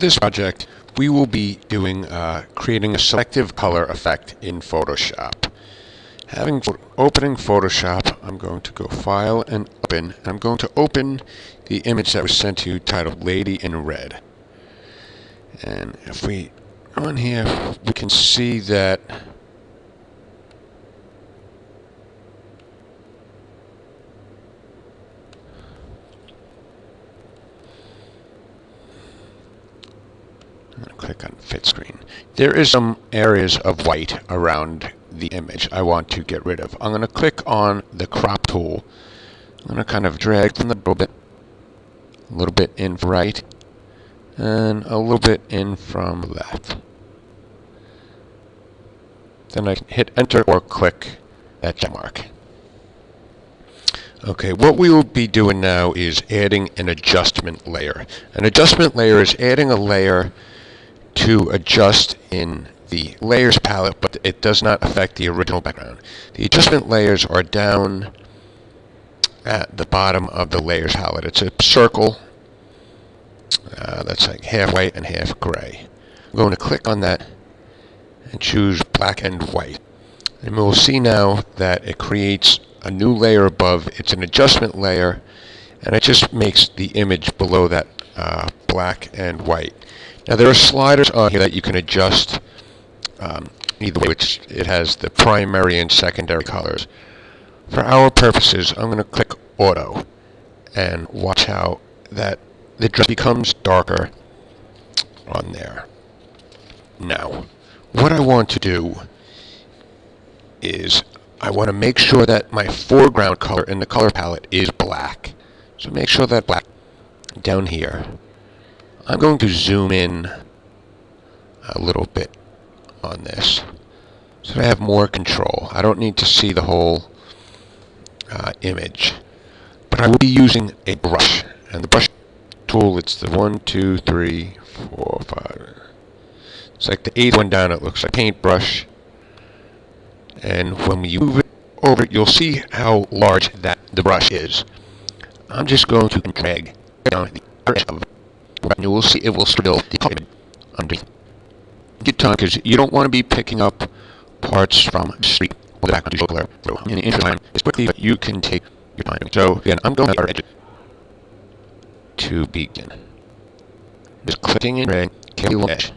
this project, we will be doing creating a selective color effect in Photoshop. Opening Photoshop, I'm going to go File and Open. I'm going to open the image that was sent to you titled Lady in Red. And if we on here, we can see that I'm going to click on Fit Screen. There is some areas of white around the image I want to get rid of. I'm going to click on the Crop tool. I'm going to kind of drag from the a little bit in from right, and a little bit in from left. Then I can hit Enter or click that check mark. Okay, what we will be doing now is adding an adjustment layer. An adjustment layer is adding a layer to adjust in the layers palette, but it does not affect the original background. The adjustment layers are down at the bottom of the layers palette. It's a circle that's like half white and half gray. I'm going to click on that and choose black and white. And we'll see now that it creates a new layer above. It's an adjustment layer, and it just makes the image below that black and white. Now there are sliders on here that you can adjust either way, which it has the primary and secondary colors. For our purposes, I'm going to click Auto and watch how that the dress becomes darker on there. Now, what I want to do is I want to make sure that my foreground color in the color palette is black. So make sure that black down here. I'm going to zoom in a little bit on this so I have more control. I don't need to see the whole image, but I will be using a brush, and the brush tool, it's the 1, 2, 3, 4, 5. It's like the 8th one down. It looks like paintbrush, and when we move it over, you'll see how large that the brush is. I'm just going to drag down the edge of it. You will see it will still the color underneath. Get time, because you don't want to be picking up parts from the street or the background to color through. In the interest of time, it's quickly, but you can take your time. So again, I'm going to edge to begin. Just clicking and dragging, carry along the edge.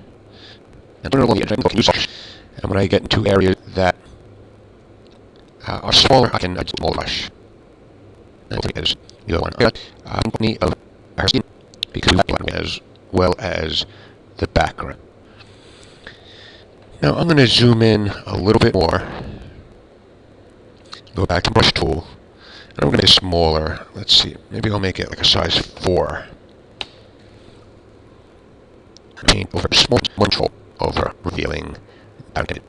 And when I get into areas that are smaller, I can adjust more brush. As you go on, company of our skin, because as well as the background. Now I'm going to zoom in a little bit more. Go back to brush tool. And I'm going to make it smaller. Let's see. Maybe I'll make it like a size 4. Paint over small control over revealing. I'm going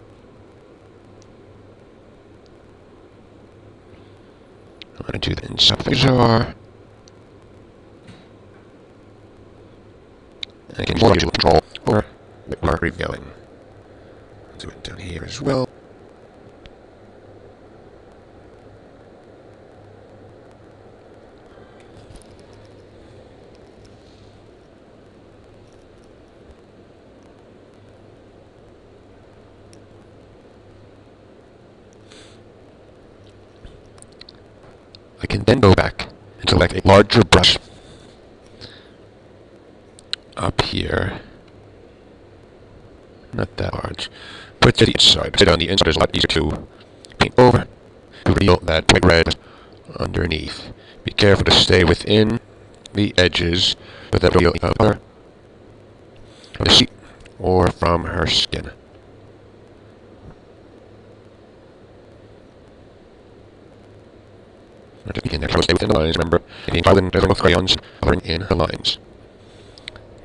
to do that inside Pixar. And again, more control or more revealing. Do it down here as well. I can then go back and select a larger brush up here. Not that large. Put it to the inside. Put it on the inside is a lot easier to paint over to reveal that bright red underneath. Be careful to stay within the edges with that reveal color from the sheet or from her skin. Begin there. Stay within the lines. Remember, filing with crayons, coloring in the lines.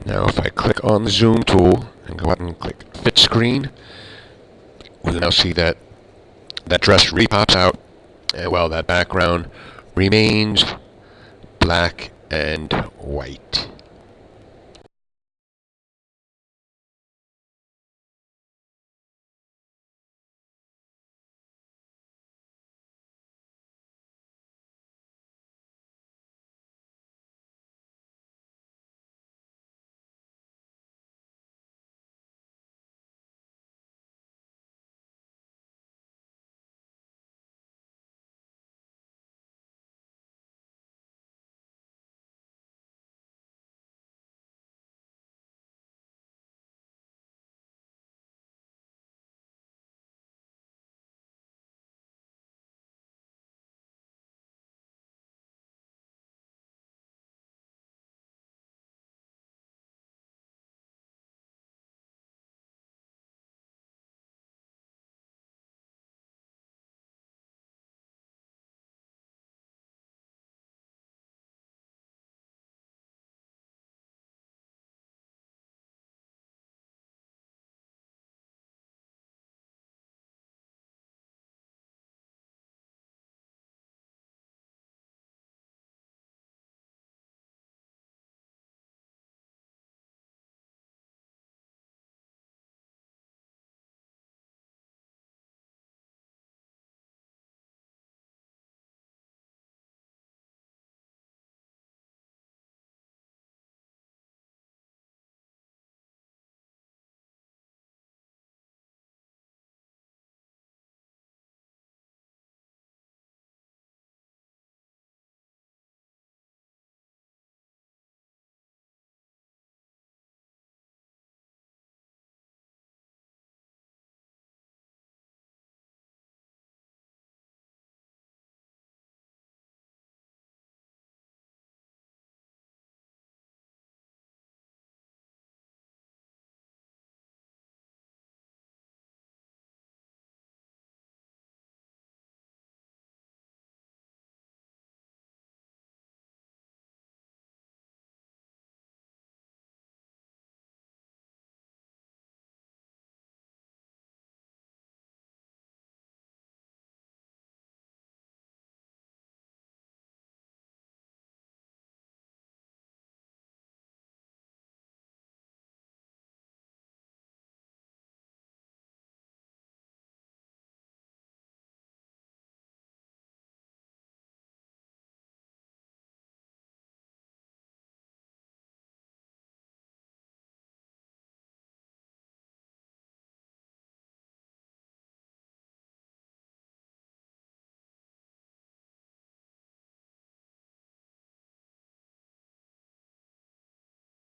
Now, if I click on the Zoom tool and go out and click Fit Screen, we'll now see that that dress really pops out, and well, that background remains black and white.